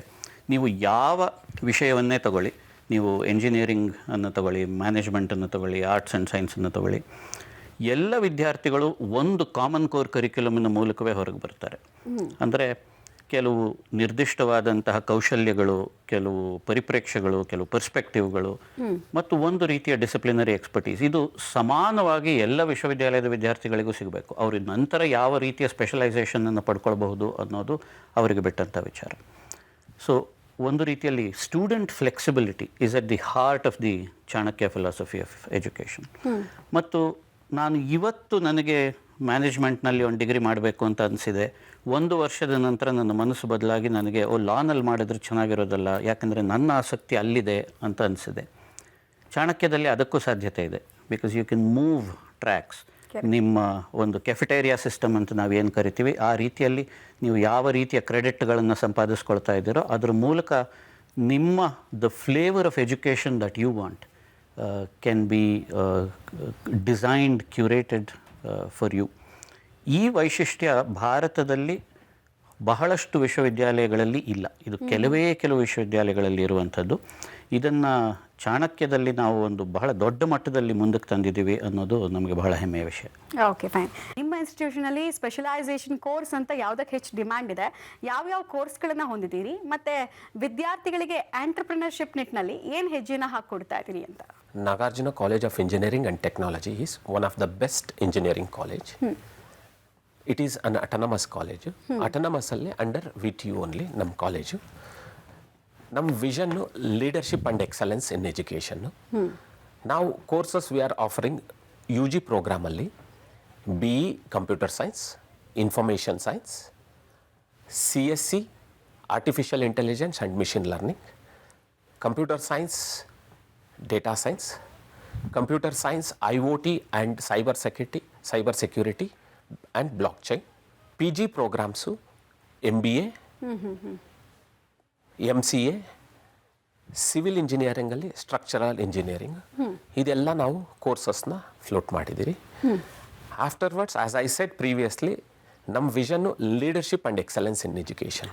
ನೀವು ಯಾವ ವಿಷಯವನ್ನೇ ತಗೊಳ್ಳಿ, ನೀವು ಎಂಜಿನಿಯರಿಂಗ್ ಅನ್ನು ತಗೊಳ್ಳಿ, ಮ್ಯಾನೇಜ್ಮೆಂಟನ್ನು ತಗೊಳ್ಳಿ, ಆರ್ಟ್ಸ್ ಆ್ಯಂಡ್ ಸೈನ್ಸನ್ನು ತಗೊಳ್ಳಿ, ಎಲ್ಲ ವಿದ್ಯಾರ್ಥಿಗಳು ಒಂದು ಕಾಮನ್ ಕೋರ್ ಕರಿಕ್ಯುಲಮ್ನ ಮೂಲಕವೇ ಹೊರಗೆ ಬರ್ತಾರೆ. ಅಂದರೆ ಕೆಲವು ನಿರ್ದಿಷ್ಟವಾದಂತಹ ಕೌಶಲ್ಯಗಳು, ಕೆಲವು ಪರಿಪ್ರೇಕ್ಷ್ಯಗಳು, ಕೆಲವು ಪರ್ಸ್ಪೆಕ್ಟಿವ್ಗಳು ಮತ್ತು ಒಂದು ರೀತಿಯ ಡಿಸಿಪ್ಲಿನರಿ ಎಕ್ಸ್ಪರ್ಟೀಸ್ ಇದು ಸಮಾನವಾಗಿ ಎಲ್ಲ ವಿಶ್ವವಿದ್ಯಾಲಯದ ವಿದ್ಯಾರ್ಥಿಗಳಿಗೂ ಸಿಗಬೇಕು. ಅವರು ನಂತರ ಯಾವ ರೀತಿಯ ಸ್ಪೆಷಲೈಸೇಷನನ್ನು ಪಡ್ಕೊಳ್ಬಹುದು ಅನ್ನೋದು ಅವರಿಗೆ ಬಿಟ್ಟಂಥ ವಿಚಾರ. ಸೊ ಒಂದು ರೀತಿಯಲ್ಲಿ student flexibility is at the heart of the Chanakya philosophy of education. ಮತ್ತು ನಾನು ಇವತ್ತು ನನಗೆ ಮ್ಯಾನೇಜ್ಮೆಂಟ್ನಲ್ಲಿ ಒಂದು ಡಿಗ್ರಿ ಮಾಡಬೇಕು ಅಂತ ಅನಿಸಿದೆ, 1 ವರ್ಷದ ನಂತರ ನನ್ನ ಮನಸ್ಸು ಬದಲಾಗಿ ನನಗೆ ಲಾನಲ್ಲಿ ಮಾಡಿದ್ರೆ ಚೆನ್ನಾಗಿರೋದಲ್ಲ, ಯಾಕಂದರೆ ನನ್ನ ಆಸಕ್ತಿ ಅಲ್ಲಿದೆ ಅಂತ ಅನಿಸಿದೆ. ಚಾಣಕ್ಯದಲ್ಲಿ ಅದಕ್ಕೂ ಸಾಧ್ಯತೆ ಇದೆ. Because you can move tracks. ನಿಮ್ಮ ಒಂದು ಕೆಫೆಟೇರಿಯಾ ಸಿಸ್ಟಮ್ ಅಂತ ನಾವೇನು ಕರಿತೀವಿ, ಆ ರೀತಿಯಲ್ಲಿ ನೀವು ಯಾವ ರೀತಿಯ ಕ್ರೆಡಿಟ್ಗಳನ್ನು ಸಂಪಾದಿಸ್ಕೊಳ್ತಾ ಇದ್ದೀರೋ ಅದರ ಮೂಲಕ ನಿಮ್ಮ the flavour of education that you want can be designed, curated for you. ಈ ವೈಶಿಷ್ಟ್ಯ ಭಾರತದಲ್ಲಿ ಬಹಳಷ್ಟು ವಿಶ್ವವಿದ್ಯಾಲಯಗಳಲ್ಲಿ ಇಲ್ಲ. ಇದು ಕೆಲವು ವಿಶ್ವವಿದ್ಯಾಲಯಗಳಲ್ಲಿ ಇರುವಂಥದ್ದು. ಇದನ್ನು ಚಾಣಕ್ಯದಲ್ಲಿ ನಾವು ಒಂದು ಬಹಳ ದೊಡ್ಡ ಮಟ್ಟದಲ್ಲಿ ಮುಂದಕ್ಕೆ ತಂದಿದ್ದೀವಿ ಅನ್ನೋದು ನಮಗೆ ಬಹಳ ಹೆಮ್ಮೆಯ ವಿಷಯ. Okay, fine. ನಿಮ್ಮ ಇನ್ಸ್ಟಿಟ್ಯೂಷನಲ್ಲಿ ಸ್ಪೆಷಲೈಸೇಷನ್ ಕೋರ್ಸ್ ಅಂತ ಯಾವುದಕ್ಕೆ ಹೆಚ್ಚು ಡಿಮ್ಯಾಂಡ್ ಇದೆ, ಯಾವ್ಯಾವ ಕೋರ್ಸ್ಗಳನ್ನು ಹೊಂದಿದ್ದೀರಿ, ಮತ್ತು ವಿದ್ಯಾರ್ಥಿಗಳಿಗೆ ಆಂಟ್ರಪ್ರಿನರ್ಶಿಪ್ ನಿಟ್ಟಿನಲ್ಲಿ ಏನು ಹೆಜ್ಜೆನ ಹಾಕ್ಕೊಡ್ತಾ ಇದ್ದೀರಿ ಅಂತ? Nagarjuna College of Engineering and Technology is one of the best engineering college. It is an autonomous college. Autonomous ಅಲ್ಲಿ under VTU only ನಮ್ಮ ಕಾಲೇಜು. ನಮ್ಮ vision leadership and excellence in education. ನಾವು courses we are offering UG ಪ್ರೋಗ್ರಾಮಲ್ಲಿ BE computer science, information science, CSC artificial intelligence and machine learning, computer science data science, computer science IoT and cyber security and blockchain. PG programmes MBA, MCA, civil ಇಂಜಿನಿಯರಿಂಗಲ್ಲಿ ಸ್ಟ್ರಕ್ಚರಲ್ ಇಂಜಿನಿಯರಿಂಗ್, ಇದೆಲ್ಲ ನಾವು ಕೋರ್ಸಸ್ನ ಫ್ಲೋಟ್ ಮಾಡಿದ್ದೀರಿ. Afterwards, as I said previously, ನಮ್ಮ vision leadership and excellence in education.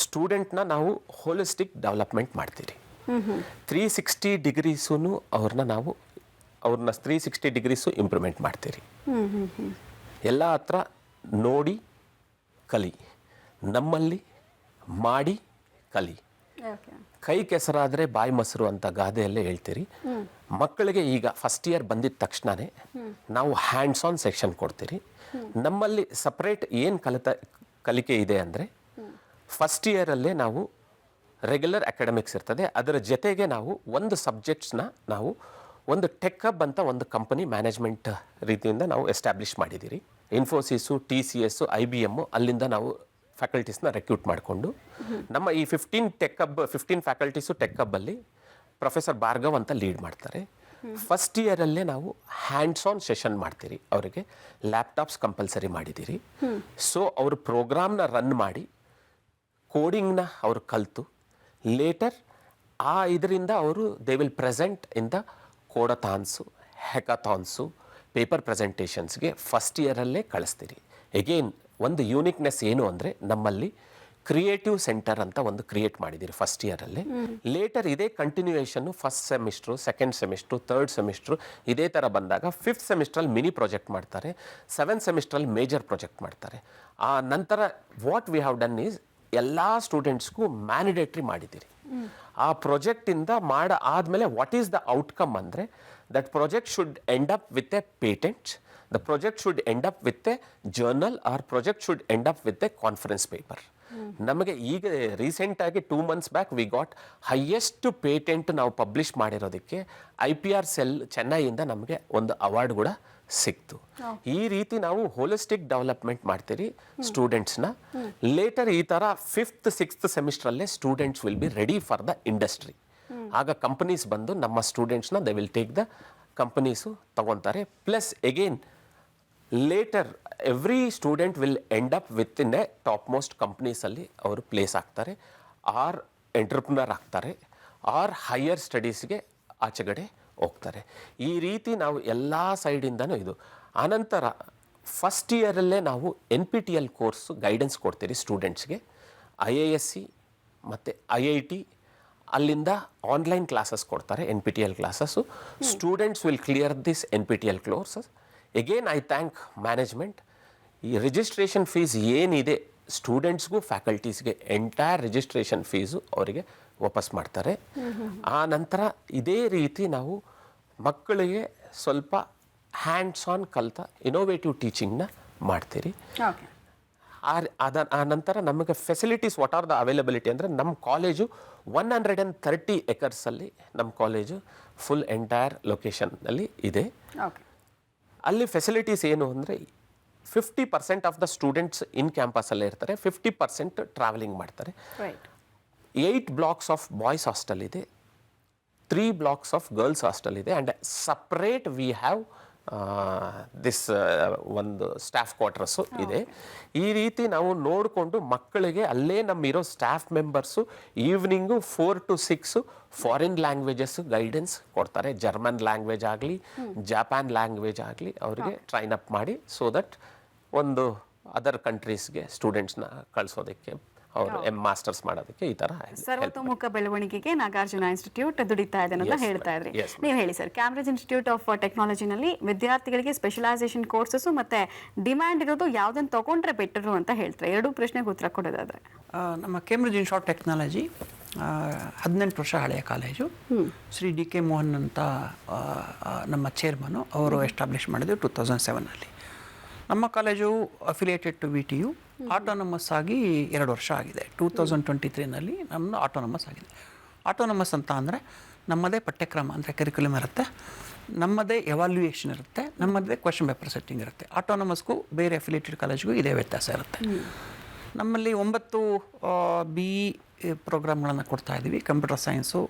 ಸ್ಟೂಡೆಂಟ್ನ ನಾವು ಹೋಲಿಸ್ಟಿಕ್ ಡೆವಲಪ್ಮೆಂಟ್ ಮಾಡ್ತೀರಿ. 360 ಡಿಗ್ರೀಸೂ ಅವ್ರನ್ನ 360 ಡಿಗ್ರೀಸು ಇಂಪ್ರೂವ್ಮೆಂಟ್ ಮಾಡ್ತೀರಿ. ಎಲ್ಲ ಹತ್ರ ನೋಡಿ ಕಲಿ, ನಮ್ಮಲ್ಲಿ ಮಾಡಿ ಕಲಿ. ಕೈ ಕೆಸರಾದರೆ ಬಾಯಿ ಮೊಸರು ಅಂತ ಗಾದೆಯಲ್ಲೇ ಹೇಳ್ತೀರಿ. ಮಕ್ಕಳಿಗೆ ಈಗ ಫಸ್ಟ್ ಇಯರ್ ಬಂದಿದ್ದ ತಕ್ಷಣವೇ ನಾವು ಹ್ಯಾಂಡ್ಸ್ ಆನ್ ಸೆಕ್ಷನ್ ಕೊಡ್ತೀರಿ. ನಮ್ಮಲ್ಲಿ ಸಪ್ರೇಟ್ ಏನು ಕಲಿಕೆ ಇದೆ ಅಂದರೆ, ಫಸ್ಟ್ ಇಯರಲ್ಲೇ ನಾವು ರೆಗ್ಯುಲರ್ ಅಕಾಡೆಮಿಕ್ಸ್ ಇರ್ತದೆ, ಅದರ ಜೊತೆಗೆ ನಾವು ಒಂದು ಸಬ್ಜೆಕ್ಟ್ಸ್ನ ನಾವು ಒಂದು ಟೆಕ್ ಹಬ್ ಅಂತ ಒಂದು ಕಂಪನಿ ಮ್ಯಾನೇಜ್ಮೆಂಟ್ ರೀತಿಯಿಂದ ನಾವು ಎಸ್ಟಾಬ್ಲಿಷ್ ಮಾಡಿದ್ದೀರಿ. ಇನ್ಫೋಸಿಸು, TCS, IBM ಅಲ್ಲಿಂದ ನಾವು ಫ್ಯಾಕಲ್ಟೀಸ್ನ ರೆಕ್ರೂಟ್ ಮಾಡಿಕೊಂಡು ನಮ್ಮ ಈ 15 ಫ್ಯಾಕಲ್ಟೀಸು ಟೆಕ್ ಹಬ್ಬಲ್ಲಿ ಪ್ರೊಫೆಸರ್ ಭಾರ್ಗವ್ ಅಂತ ಲೀಡ್ ಮಾಡ್ತಾರೆ. ಫಸ್ಟ್ ಇಯರಲ್ಲೇ ನಾವು ಹ್ಯಾಂಡ್ಸ್ ಆನ್ ಸೆಷನ್ ಮಾಡ್ತೀರಿ. ಅವರಿಗೆ ಲ್ಯಾಪ್ಟಾಪ್ಸ್ ಕಂಪಲ್ಸರಿ ಮಾಡಿದ್ದೀರಿ. ಸೊ ಅವರು ಪ್ರೋಗ್ರಾಮ್ನ ರನ್ ಮಾಡಿ ಕೋಡಿಂಗ್ನ ಅವರು ಕಲಿತು ಲೇಟರ್ ಇದರಿಂದ ಅವರು they will present in the codathons, hackathons, paper ಪ್ರೆಸೆಂಟೇಷನ್ಸ್ಗೆ ಫಸ್ಟ್ ಇಯರಲ್ಲೇ ಕಳಿಸ್ತೀರಿ. ಎಗೇನ್ ಒಂದು ಯೂನಿಕ್ನೆಸ್ ಏನು ಅಂದರೆ, ನಮ್ಮಲ್ಲಿ ಕ್ರಿಯೇಟಿವ್ ಸೆಂಟರ್ ಅಂತ ಒಂದು ಕ್ರಿಯೇಟ್ ಮಾಡಿದ್ದೀರಿ ಫಸ್ಟ್ ಇಯರಲ್ಲೇ. ಲೇಟರ್ ಇದೇ continuation first semester, second semester, third semester ಇದೇ ಥರ ಬಂದಾಗ 5th ಸೆಮಿಸ್ಟ್ರಲ್ಲಿ ಮಿನಿ ಪ್ರಾಜೆಕ್ಟ್ ಮಾಡ್ತಾರೆ, 7th ಸೆಮಿಸ್ಟ್ರಲ್ಲಿ ಮೇಜರ್ ಪ್ರಾಜೆಕ್ಟ್ ಮಾಡ್ತಾರೆ. ಆ ನಂತರ what we have done is ಎಲ್ಲ ಸ್ಟೂಡೆಂಟ್ಸ್ಗೂ ಮ್ಯಾಂಡೇಟ್ರಿ ಮಾಡಿದ್ದೀರಿ. ಆ ಪ್ರಾಜೆಕ್ಟಿಂದ ಆದಮೇಲೆ ವಾಟ್ ಈಸ್ ದ ಔಟ್ಕಮ್ ಅಂದರೆ, that project should end up with a patent, the project should end up with a journal, or project should end up with a conference paper. ನಮಗೆ ಈಗ ರೀಸೆಂಟಾಗಿ 2 months back we got highest patent ನಾವು ಪಬ್ಲಿಷ್ ಮಾಡಿರೋದಕ್ಕೆ IPR ಸೆಲ್ ಚೆನ್ನೈಯಿಂದ ನಮಗೆ ಒಂದು ಅವಾರ್ಡ್ ಕೂಡ ಸಿಕ್ತು. ಈ ರೀತಿ ನಾವು ಹೋಲಿಸ್ಟಿಕ್ ಡೆವಲಪ್ಮೆಂಟ್ ಮಾಡ್ತೀರಿ ಸ್ಟೂಡೆಂಟ್ಸ್ನ. ಲೇಟರ್ ಈ ಥರ 5th 6th ಸೆಮಿಸ್ಟ್ರಲ್ಲೇ students will be ready for the industry. ಆಗ ಕಂಪನೀಸ್ ಬಂದು ನಮ್ಮ ಸ್ಟೂಡೆಂಟ್ಸ್ನ they will take the companies ತಗೊತಾರೆ. Plus again later every student will end up with in a top most ಕಂಪ್ನೀಸಲ್ಲಿ ಅವರು ಪ್ಲೇಸ್ ಆಗ್ತಾರೆ, ಆರ್ ಎಂಟರ್ಪ್ರಿನರ್ ಆಗ್ತಾರೆ, ಆರ್ ಹೈಯರ್ ಸ್ಟಡೀಸ್ಗೆ ಆಚೆಗಡೆ ಹೋಗ್ತಾರೆ. ಈ ರೀತಿ ನಾವು ಎಲ್ಲ ಸೈಡಿಂದನೂ ಇದು. ಆನಂತರ ಫಸ್ಟ್ ಇಯರಲ್ಲೇ ನಾವು NPTEL ಕೋರ್ಸು ಗೈಡೆನ್ಸ್ ಕೊಡ್ತೀರಿ ಸ್ಟೂಡೆಂಟ್ಸ್ಗೆ. IISc ಮತ್ತು IIT ಅಲ್ಲಿಂದ ಆನ್ಲೈನ್ ಕ್ಲಾಸಸ್ ಕೊಡ್ತಾರೆ, NPTEL classes. Students will clear this NPTEL courses. Again I thank management. ಈ ರಿಜಿಸ್ಟ್ರೇಷನ್ ಫೀಸ್ ಏನಿದೆ ಸ್ಟೂಡೆಂಟ್ಸ್ಗೂ ಫ್ಯಾಕಲ್ಟೀಸ್ಗೆ ಎಂಟೈರ್ ರಿಜಿಸ್ಟ್ರೇಷನ್ ಫೀಸು ಅವರಿಗೆ ವಾಪಸ್ ಮಾಡ್ತಾರೆ. ಆ ನಂತರ ಇದೇ ರೀತಿ ನಾವು ಮಕ್ಕಳಿಗೆ ಸ್ವಲ್ಪ ಹ್ಯಾಂಡ್ಸ್ ಆನ್ ಕಲಿತ ಇನೋವೇಟಿವ್ ಟೀಚಿಂಗ್ನ ಮಾಡ್ತೀರಿ. ಓಕೆ. ಆ ನಂತರ ನಮಗೆ facilities what are the availability ಅಂದರೆ ನಮ್ಮ ಕಾಲೇಜು 130 ಎಕರ್ಸಲ್ಲಿ ನಮ್ಮ ಕಾಲೇಜು ಫುಲ್ ಎಂಟೈರ್ ಲೊಕೇಶನ್ನಲ್ಲಿ ಇದೆ. ಓಕೆ. ಅಲ್ಲಿ ಫೆಸಿಲಿಟೀಸ್ ಏನು ಅಂದರೆ 50% ಆಫ್ ದ ಸ್ಟೂಡೆಂಟ್ಸ್ ಇನ್ ಕ್ಯಾಂಪಸಲ್ಲೇ ಇರ್ತಾರೆ, 50% ಟ್ರಾವೆಲಿಂಗ್ ಮಾಡ್ತಾರೆ. Right. 8 blocks of boys hostel ಇದೆ, 3 ಬ್ಲಾಕ್ಸ್ ಆಫ್ ಗರ್ಲ್ಸ್ ಹಾಸ್ಟೆಲ್ ಇದೆ, and separate we have this ಒಂದು ಸ್ಟಾಫ್ ಕ್ವಾರ್ಟರ್ಸು ಇದೆ. ಈ ರೀತಿ ನಾವು ನೋಡಿಕೊಂಡು ಮಕ್ಕಳಿಗೆ ಅಲ್ಲೇ ನಮ್ಮಿರೋ staff members evening 4 to 6 foreign languages guidance ಕೊಡ್ತಾರೆ. ಜರ್ಮನ್ ಲ್ಯಾಂಗ್ವೇಜ್ ಆಗಲಿ, ಜಪಾನ್ ಲ್ಯಾಂಗ್ವೇಜ್ ಆಗಲಿ ಅವರಿಗೆ ಟ್ರೈನ್ ಅಪ್ ಮಾಡಿ, ಸೊ ದಟ್ ಒಂದು ಅದರ್ ಕಂಟ್ರೀಸ್ಗೆ ಸ್ಟೂಡೆಂಟ್ಸ್ನ ಕಳಿಸೋದಕ್ಕೆ, ಅವರು ಮಾಸ್ಟರ್ಸ್ ಮಾಡೋದಕ್ಕೆ ಈ ಥರ ಸರ್ವತೋಮುಖ ಬೆಳವಣಿಗೆಗೆ ನಾಗಾರ್ಜುನ ಇನ್ಸ್ಟಿಟ್ಯೂಟ್ ದುಡಿತಾ ಇದೆ ಅಂತ ಹೇಳ್ತಾ ಇದ್ರಿ. ನೀವು ಹೇಳಿ ಸರ್, ಕ್ಯಾಂಬ್ರಿಡ್ಜ್ ಇನ್ಸ್ಟಿಟ್ಯೂಟ್ ಆಫ್ ಟೆಕ್ನಾಲಜಿನಲ್ಲಿ ವಿದ್ಯಾರ್ಥಿಗಳಿಗೆ ಸ್ಪೆಷಲೈಸೇಷನ್ ಕೋರ್ಸಸ್ ಮತ್ತೆ ಡಿಮ್ಯಾಂಡ್ ಇರೋದು ಯಾವುದನ್ನು ತಗೊಂಡ್ರೆ ಬೆಟರು ಅಂತ ಹೇಳ್ತಾರೆ. 2 ಪ್ರಶ್ನೆಗೆ ಉತ್ತರ ಕೊಡೋದಾದ್ರೆ, ನಮ್ಮ ಕೇಂಬ್ರಿಡ್ಜ್ ಇನ್ಸ್ಟಿಟ್ಯೂಟ್ ಆಫ್ ಟೆಕ್ನಾಲಜಿ 18 ವರ್ಷ ಹಳೆಯ college. Shri D K Mohan ಅಂತ ನಮ್ಮ ಚೇರ್ಮನು ಅವರು ಎಸ್ಟಾಬ್ಲಿಷ್ ಮಾಡಿದ್ರು 2007. ನಮ್ಮ college affiliated to VTU, autonomous ಆಗಿ 2 ವರ್ಷ ಆಗಿದೆ. 2023ನಲ್ಲಿ ನಮ್ಮದು ಆಟೋನಮಸ್ ಆಗಿದೆ. ಆಟೋನಮಸ್ ಅಂತ ಅಂದರೆ ನಮ್ಮದೇ ಪಠ್ಯಕ್ರಮ ಅಂದರೆ ಕರಿಕ್ಯುಲಮ್ ಇರುತ್ತೆ, ನಮ್ಮದೇ ಎವಾಲ್ಯೂಯೇಷನ್ ಇರುತ್ತೆ, ನಮ್ಮದೇ ಕ್ವೆಶ್ಚನ್ ಪೇಪರ್ ಸೆಟ್ಟಿಂಗ್ ಇರುತ್ತೆ. ಆಟೋನಮಸ್ಗೂ ಬೇರೆ ಅಫಿಲಿಯೇಟೆಡ್ ಕಾಲೇಜ್ಗೂ ಇದೇ ವ್ಯತ್ಯಾಸ ಇರುತ್ತೆ. ನಮ್ಮಲ್ಲಿ 9 BE ಪ್ರೋಗ್ರಾಮ್ಗಳನ್ನು ಕೊಡ್ತಾ ಇದ್ದೀವಿ. ಕಂಪ್ಯೂಟರ್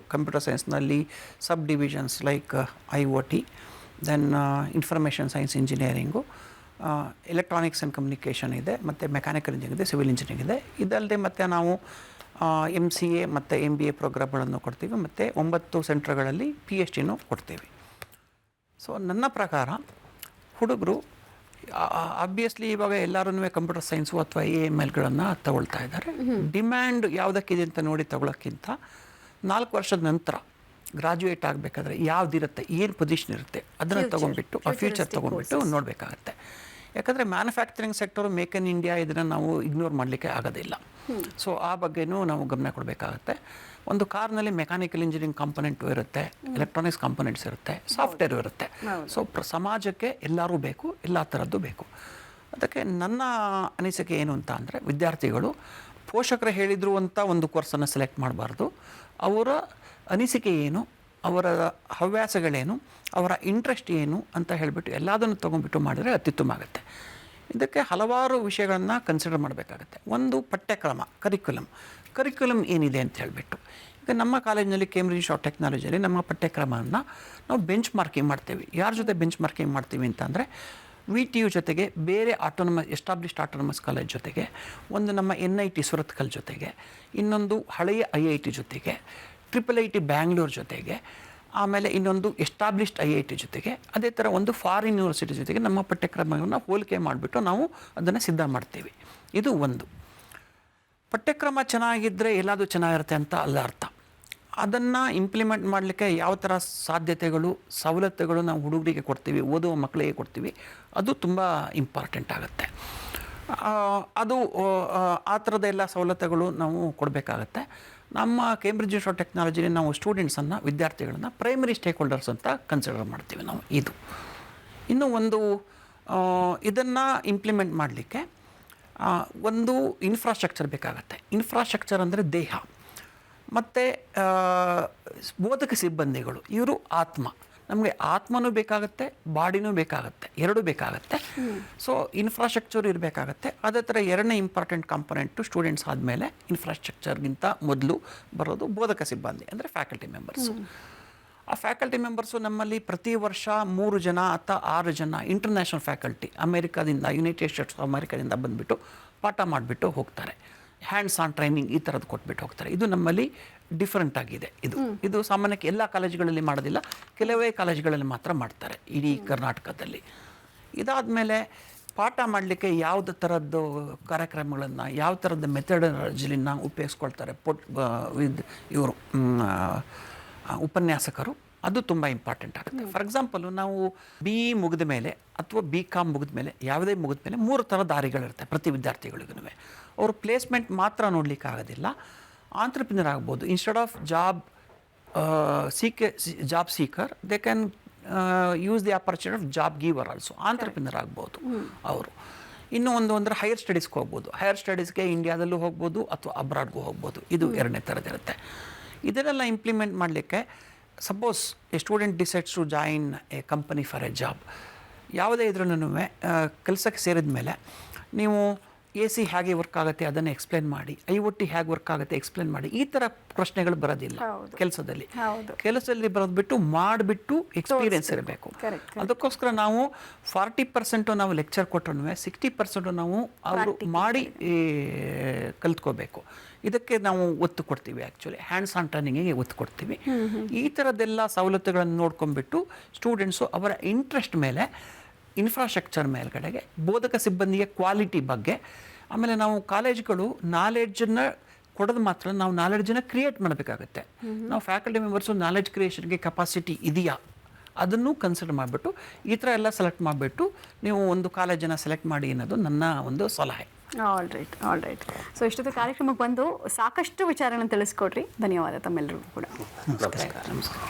ಸೈನ್ಸ್ನಲ್ಲಿ sub divisions like IoT, then information science engineering, electronics and communication ಇದೆ, ಮತ್ತು ಮೆಕ್ಯಾನಿಕಲ್ ಇಂಜಿನಿಯರಿಂಗ್ ಇದೆ, ಸಿವಿಲ್ ಇಂಜಿನಿಯರಿಂಗ್ ಇದೆ. ಇದಲ್ಲದೆ ಮತ್ತು ನಾವು MCA ಮತ್ತು MBA ಪ್ರೋಗ್ರಾಮ್ಗಳನ್ನು ಕೊಡ್ತೀವಿ, ಮತ್ತು 9 ಸೆಂಟ್ರ್ಗಳಲ್ಲಿ PhDನೂ ಕೊಡ್ತೀವಿ. ಸೊ ನನ್ನ ಪ್ರಕಾರ ಹುಡುಗರು ಆಬ್ವಿಯಸ್ಲಿ ಇವಾಗ ಎಲ್ಲರೂ ಕಂಪ್ಯೂಟರ್ ಸೈನ್ಸು ಅಥವಾ AMLಗಳನ್ನು ತಗೊಳ್ತಾ ಇದ್ದಾರೆ. ಡಿಮ್ಯಾಂಡ್ ಯಾವುದಕ್ಕಿದೆ ಅಂತ ನೋಡಿ ತಗೊಳ್ಳೋಕ್ಕಿಂತ 4 ವರ್ಷದ ನಂತರ ಗ್ರಾಜ್ಯುಯೇಟ್ ಆಗಬೇಕಾದ್ರೆ ಯಾವುದಿರುತ್ತೆ, ಏನು ಪೊಸಿಷನ್ ಇರುತ್ತೆ ಅದನ್ನು ತೊಗೊಂಡ್ಬಿಟ್ಟು ಆ ಫ್ಯೂಚರ್ ತೊಗೊಂಡ್ಬಿಟ್ಟು ನೋಡಬೇಕಾಗತ್ತೆ. ಯಾಕಂದರೆ manufacturing sector, make in India, ಇದನ್ನು ನಾವು ಇಗ್ನೋರ್ ಮಾಡಲಿಕ್ಕೆ ಆಗೋದಿಲ್ಲ. ಸೊ ಆ ಬಗ್ಗೆನೂ ನಾವು ಗಮನ ಕೊಡಬೇಕಾಗತ್ತೆ. ಒಂದು ಕಾರ್ನಲ್ಲಿ ಮೆಕ್ಯಾನಿಕಲ್ ಇಂಜಿನಿಯರಿಂಗ್ ಕಾಂಪೊನೆಂಟು ಇರುತ್ತೆ, ಎಲೆಕ್ಟ್ರಾನಿಕ್ಸ್ ಕಾಂಪೊನೆಂಟ್ಸ್ ಇರುತ್ತೆ, ಸಾಫ್ಟ್ವೇರು ಇರುತ್ತೆ. ಸೊ ಸಮಾಜಕ್ಕೆ ಎಲ್ಲರೂ ಬೇಕು, ಎಲ್ಲ ಥರದ್ದು ಬೇಕು. ಅದಕ್ಕೆ ನನ್ನ ಅನಿಸಿಕೆ ಏನು ಅಂತ ಅಂದರೆ, ವಿದ್ಯಾರ್ಥಿಗಳು ಪೋಷಕರು ಹೇಳಿದರು ಅಂತ ಒಂದು ಕೋರ್ಸನ್ನು ಸೆಲೆಕ್ಟ್ ಮಾಡಬಾರ್ದು. ಅವರ ಅನಿಸಿಕೆ ಏನು, ಅವರ ಹವ್ಯಾಸಗಳೇನು, ಅವರ ಇಂಟ್ರೆಸ್ಟ್ ಏನು ಅಂತ ಹೇಳಿಬಿಟ್ಟು ಎಲ್ಲದನ್ನು ತೊಗೊಂಡ್ಬಿಟ್ಟು ಮಾಡಿದರೆ ಅತ್ಯುತ್ತಮ ಆಗುತ್ತೆ. ಇದಕ್ಕೆ ಹಲವಾರು ವಿಷಯಗಳನ್ನು ಕನ್ಸಿಡರ್ ಮಾಡಬೇಕಾಗತ್ತೆ. ಒಂದು ಪಠ್ಯಕ್ರಮ, ಕರಿಕ್ಯುಲಮ್ ಏನಿದೆ ಅಂತ ಹೇಳಿಬಿಟ್ಟು, ಈಗ ನಮ್ಮ ಕಾಲೇಜಿನಲ್ಲಿ ಕೇಂಬ್ರಿಡ್ಜ್ ಇನ್ಸ್ಟಿಟ್ಯೂಟ್ ಆಫ್ ಟೆಕ್ನಾಲಜಿಯಲ್ಲಿ ನಮ್ಮ ಪಠ್ಯಕ್ರಮವನ್ನು ನಾವು ಬೆಂಚ್ ಮಾರ್ಕಿಂಗ್ ಮಾಡ್ತೀವಿ. ಯಾರ ಜೊತೆ ಬೆಂಚ್ ಮಾರ್ಕಿಂಗ್ ಮಾಡ್ತೀವಿ ಅಂತಂದರೆ, VTU ಜೊತೆಗೆ, ಬೇರೆ ಎಸ್ಟಾಬ್ಲಿಷ್ಡ್ ಆಟೋನಮಸ್ ಕಾಲೇಜ್ ಜೊತೆಗೆ, ಒಂದು ನಮ್ಮ NIT ಸುರತ್ಕಲ್ ಜೊತೆಗೆ, ಇನ್ನೊಂದು ಹಳೆಯ IIT ಜೊತೆಗೆ, IIIT ಬ್ಯಾಂಗ್ಳೂರ್ ಜೊತೆಗೆ, ಆಮೇಲೆ ಇನ್ನೊಂದು ಎಸ್ಟಾಬ್ಲಿಷ್ಡ್ IIT ಜೊತೆಗೆ, ಅದೇ ಥರ ಒಂದು ಫಾರಿನ್ ಯೂನಿವರ್ಸಿಟಿ ಜೊತೆಗೆ ನಮ್ಮ ಪಠ್ಯಕ್ರಮವನ್ನು ಹೋಲಿಕೆ ಮಾಡಿಬಿಟ್ಟು ನಾವು ಅದನ್ನು ಸಿದ್ಧ ಮಾಡ್ತೀವಿ. ಇದು ಒಂದು. ಪಠ್ಯಕ್ರಮ ಚೆನ್ನಾಗಿದ್ದರೆ ಎಲ್ಲದೂ ಚೆನ್ನಾಗಿರುತ್ತೆ ಅಂತ ಅಲ್ಲ ಅರ್ಥ. ಅದನ್ನು ಇಂಪ್ಲಿಮೆಂಟ್ ಮಾಡಲಿಕ್ಕೆ ಯಾವ ಥರ ಸಾಧ್ಯತೆಗಳು, ಸವಲತ್ತುಗಳು ನಾವು ಹುಡುಗರಿಗೆ ಕೊಡ್ತೀವಿ, ಓದುವ ಮಕ್ಕಳಿಗೆ ಕೊಡ್ತೀವಿ, ಅದು ತುಂಬ ಇಂಪಾರ್ಟೆಂಟ್ ಆಗುತ್ತೆ. ಅದು ಆ ಥರದ ಎಲ್ಲ ಸವಲತ್ತುಗಳು ನಾವು ಕೊಡಬೇಕಾಗತ್ತೆ. ನಮ್ಮ ಕೇಂಬ್ರಿಡ್ಜ್ ಇನ್ಸ್ಟಿಟ್ಯೂಟ್ ಆಫ್ ಟೆಕ್ನಾಲಜಿಲಿ ನಾವು ಸ್ಟೂಡೆಂಟ್ಸನ್ನು, ವಿದ್ಯಾರ್ಥಿಗಳನ್ನು ಪ್ರೈಮರಿ ಸ್ಟೇಕ್ ಹೋಲ್ಡರ್ಸ್ ಅಂತ ಕನ್ಸಿಡರ್ ಮಾಡ್ತೀವಿ ನಾವು. ಇದು ಇನ್ನೂ ಒಂದು, ಇದನ್ನು ಇಂಪ್ಲಿಮೆಂಟ್ ಮಾಡಲಿಕ್ಕೆ ಒಂದು ಇನ್ಫ್ರಾಸ್ಟ್ರಕ್ಚರ್ ಬೇಕಾಗತ್ತೆ. ಇನ್ಫ್ರಾಸ್ಟ್ರಕ್ಚರ್ ಅಂದರೆ ದೇಹ, ಮತ್ತು ಬೋಧಕ ಸಿಬ್ಬಂದಿಗಳು, ಇವರು ಆತ್ಮ. ನಮಗೆ ಆತ್ಮನೂ ಬೇಕಾಗುತ್ತೆ, ಬಾಡಿನೂ ಬೇಕಾಗುತ್ತೆ, ಎರಡೂ ಬೇಕಾಗುತ್ತೆ. ಸೊ ಇನ್ಫ್ರಾಸ್ಟ್ರಕ್ಚರ್ ಇರಬೇಕಾಗತ್ತೆ. ಅದೇ ಥರ ಎರಡನೇ ಇಂಪಾರ್ಟೆಂಟ್ ಕಾಂಪೊನೆಂಟು ಸ್ಟೂಡೆಂಟ್ಸ್ ಆದಮೇಲೆ ಇನ್ಫ್ರಾಸ್ಟ್ರಕ್ಚರ್ಗಿಂತ ಮೊದಲು ಬರೋದು ಬೋಧಕ ಸಿಬ್ಬಂದಿ, ಅಂದರೆ ಫ್ಯಾಕಲ್ಟಿ ಮೆಂಬರ್ಸು. ಆ ಫ್ಯಾಕಲ್ಟಿ ಮೆಂಬರ್ಸು ನಮ್ಮಲ್ಲಿ ಪ್ರತಿ ವರ್ಷ 3 ಜನ ಅಥವಾ 6 ಜನ ಇಂಟರ್ನ್ಯಾಷನಲ್ ಫ್ಯಾಕಲ್ಟಿ, ಅಮೇರಿಕಾದಿಂದ, ಯುನೈಟೆಡ್ ಸ್ಟೇಟ್ಸ್ ಆಫ್ ಅಮೇರಿಕಾದಿಂದ ಬಂದುಬಿಟ್ಟು ಪಾಠ ಮಾಡಿಬಿಟ್ಟು ಹೋಗ್ತಾರೆ. ಹ್ಯಾಂಡ್ಸ್ ಆನ್ ಟ್ರೈನಿಂಗ್ ಈ ಥರದ್ದು ಕೊಟ್ಬಿಟ್ಟು ಹೋಗ್ತಾರೆ. ಇದು ನಮ್ಮಲ್ಲಿ ಡಿಫರೆಂಟ್ ಆಗಿದೆ. ಇದು ಸಾಮಾನ್ಯಕ್ಕೆ ಎಲ್ಲ ಕಾಲೇಜುಗಳಲ್ಲಿ ಮಾಡೋದಿಲ್ಲ, ಕೆಲವೇ ಕಾಲೇಜುಗಳಲ್ಲಿ ಮಾತ್ರ ಮಾಡ್ತಾರೆ ಇಡೀ ಕರ್ನಾಟಕದಲ್ಲಿ. ಇದಾದಮೇಲೆ ಪಾಠ ಮಾಡಲಿಕ್ಕೆ ಯಾವ್ದು ಥರದ್ದು ಕಾರ್ಯಕ್ರಮಗಳನ್ನು ಯಾವ ಥರದ ಮೆಥಡಾಲಜಿನ ಉಪಯೋಗಿಸ್ಕೊಳ್ತಾರೆ ಇವರು ಉಪನ್ಯಾಸಕರು, ಅದು ತುಂಬ ಇಂಪಾರ್ಟೆಂಟ್ ಆಗುತ್ತೆ. ಫಾರ್ ಎಕ್ಸಾಂಪಲು ನಾವು BE ಮುಗಿದ ಮೇಲೆ ಅಥವಾ BCom ಮುಗಿದ ಮೇಲೆ ಯಾವುದೇ ಮುಗಿದ ಮೇಲೆ 3 ಥರ ದಾರಿಗಳಿರುತ್ತೆ ಪ್ರತಿ ವಿದ್ಯಾರ್ಥಿಗಳಿಗೂ. ಅವರು ಪ್ಲೇಸ್ಮೆಂಟ್ ಮಾತ್ರ ನೋಡಲಿಕ್ಕೆ ಆಗೋದಿಲ್ಲ, ಆಂಟ್ರಪ್ರಿನರ್ ಆಗ್ಬೋದು. Instead of job speaker they can use the opportunity of job giver also. Entrepreneur ಆಗ್ಬೋದು ಅವರು. ಇನ್ನೂ ಒಂದು ಅಂದರೆ ಹೈಯರ್ ಸ್ಟಡೀಸ್ಗೆ ಹೋಗ್ಬೋದು. ಹೈಯರ್ ಸ್ಟಡೀಸ್ಗೆ ಇಂಡಿಯಾದಲ್ಲೂ ಹೋಗ್ಬೋದು ಅಥವಾ ಅಬ್ರಾಡ್ಗೂ ಹೋಗ್ಬೋದು. ಇದು 2ನೇ ಥರದಿರುತ್ತೆ. ಇದನ್ನೆಲ್ಲ ಇಂಪ್ಲಿಮೆಂಟ್ ಮಾಡಲಿಕ್ಕೆ suppose a student decides to join a company for a job, ಯಾವುದೇ ಇದ್ರೂ ಕೆಲಸಕ್ಕೆ ಸೇರಿದ ಮೇಲೆ ನೀವು AC ಹೇಗೆ ವರ್ಕ್ ಆಗುತ್ತೆ ಅದನ್ನು ಎಕ್ಸ್ಪ್ಲೇನ್ ಮಾಡಿ, IoT ಹೇಗೆ ವರ್ಕ್ ಆಗುತ್ತೆ ಎಕ್ಸ್ಪ್ಲೇನ್ ಮಾಡಿ. ಈ ಥರ ಪ್ರಶ್ನೆಗಳು ಬರೋದಿಲ್ಲ ಕೆಲಸದಲ್ಲಿ. ಕೆಲಸದಲ್ಲಿ ಬರೋದು ಬಿಟ್ಟು ಮಾಡಿಬಿಟ್ಟು ಎಕ್ಸ್ಪೀರಿಯೆನ್ಸ್ ಇರಬೇಕು. ಅದಕ್ಕೋಸ್ಕರ ನಾವು 40% ನಾವು ಲೆಕ್ಚರ್ ಕೊಟ್ಟರು 60% ನಾವು ಅವರು ಮಾಡಿ ಕಲ್ತ್ಕೋಬೇಕು. ಇದಕ್ಕೆ ನಾವು ಒತ್ತು ಕೊಡ್ತೀವಿ. ಆ್ಯಕ್ಚುಲಿ ಹ್ಯಾಂಡ್ಸ್ ಆನ್ ಟ್ರೈನಿಂಗಿಗೆ ಒತ್ತು ಕೊಡ್ತೀವಿ. ಈ ಥರದ್ದೆಲ್ಲ ಸವಲತ್ತುಗಳನ್ನು ನೋಡ್ಕೊಂಡ್ಬಿಟ್ಟು ಸ್ಟೂಡೆಂಟ್ಸು ಅವರ ಇಂಟ್ರೆಸ್ಟ್ ಮೇಲೆ, ಇನ್ಫ್ರಾಸ್ಟ್ರಕ್ಚರ್ ಮೇಲ್ಗಡೆಗೆ, ಬೋಧಕ ಸಿಬ್ಬಂದಿಯ ಕ್ವಾಲಿಟಿ ಬಗ್ಗೆ, ಆಮೇಲೆ ನಾವು ಕಾಲೇಜುಗಳು ನಾಲೆಡ್ಜನ್ನು ಕೊಡೋದು ಮಾತ್ರ ನಾವು ನಾಲೆಡ್ಜನ್ನು ಕ್ರಿಯೇಟ್ ಮಾಡಬೇಕಾಗುತ್ತೆ. ನಾವು ಫ್ಯಾಕಲ್ಟಿ ಮೆಂಬರ್ಸು ನಾಲೆಡ್ಜ್ ಕ್ರಿಯೇಷನ್ಗೆ ಕೆಪಾಸಿಟಿ ಇದೆಯಾ ಅದನ್ನು ಕನ್ಸಿಡರ್ ಮಾಡಿಬಿಟ್ಟು ಈ ಥರ ಎಲ್ಲ ಸೆಲೆಕ್ಟ್ ಮಾಡಿಬಿಟ್ಟು ನೀವು ಒಂದು ಕಾಲೇಜನ್ನು ಸೆಲೆಕ್ಟ್ ಮಾಡಿ ಅನ್ನೋದು ನನ್ನ ಒಂದು ಸಲಹೆ. All right. ಸೊ ಇಷ್ಟೊತ್ತು ಕಾರ್ಯಕ್ರಮಕ್ಕೆ ಬಂದು ಸಾಕಷ್ಟು ವಿಚಾರಗಳನ್ನು ತಿಳಿಸ್ಕೊಡ್ರಿ. ಧನ್ಯವಾದ ತಮ್ಮೆಲ್ಲರಿಗೂ ಕೂಡ. ನಮಸ್ಕಾರ.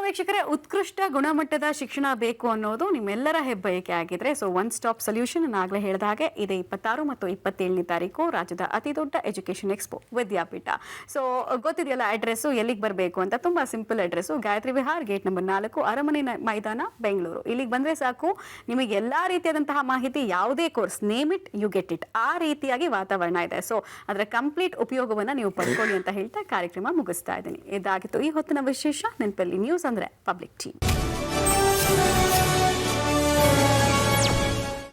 ವೀಕ್ಷಕರೇ, ಉತ್ಕೃಷ್ಟ ಗುಣಮಟ್ಟದ ಶಿಕ್ಷಣ ಬೇಕು ಅನ್ನೋದು ನಿಮ್ಮೆಲ್ಲರ ಹೆಬ್ಬಯಕೆ ಆಗಿದ್ರೆ ಸೊ ಒನ್ ಸ್ಟಾಪ್ ಸೊಲ್ಯೂಷನ್ ಆಗಲೇ ಹೇಳಿದ ಹಾಗೆ ಇದೆ 26 ಮತ್ತು 27ನೇ ತಾರೀಕು ರಾಜ್ಯದ ಅತಿ ದೊಡ್ಡ ಎಜುಕೇಷನ್ ಎಕ್ಸ್ಪೋ ವಿದ್ಯಾಪೀಠ. ಸೊ ಗೊತ್ತಿದೆಯಲ್ಲ ಅಡ್ರೆಸ್ಸು, ಎಲ್ಲಿಗೆ ಬರಬೇಕು ಅಂತ. ತುಂಬ simple address, Gayatri Vihar, gate number 4, ಅರಮನೆ ಮೈದಾನ, ಬೆಂಗಳೂರು. ಇಲ್ಲಿಗೆ ಬಂದರೆ ಸಾಕು, ನಿಮಗೆ ಎಲ್ಲ ರೀತಿಯಾದಂತಹ ಮಾಹಿತಿ, ಯಾವುದೇ course name it you get it, ಆ ರೀತಿಯಾಗಿ ವಾತಾವರಣ ಇದೆ. ಸೊ ಅದರ ಕಂಪ್ಲೀಟ್ ಉಪಯೋಗವನ್ನು ನೀವು ಪಡ್ಕೊಳ್ಳಿ ಅಂತ ಹೇಳ್ತಾ ಕಾರ್ಯಕ್ರಮ ಮುಗಿಸ್ತಾ ಇದ್ದೀನಿ. ಇದಾಗಿತ್ತು ಈ ಹೊತ್ತಿನ ವಿಶೇಷ. ನೆನಪಲ್ಲಿ ನ್ಯೂಸ್ ಅಂದರೆ ಪಬ್ಲಿಕ್ ಟಿವಿ.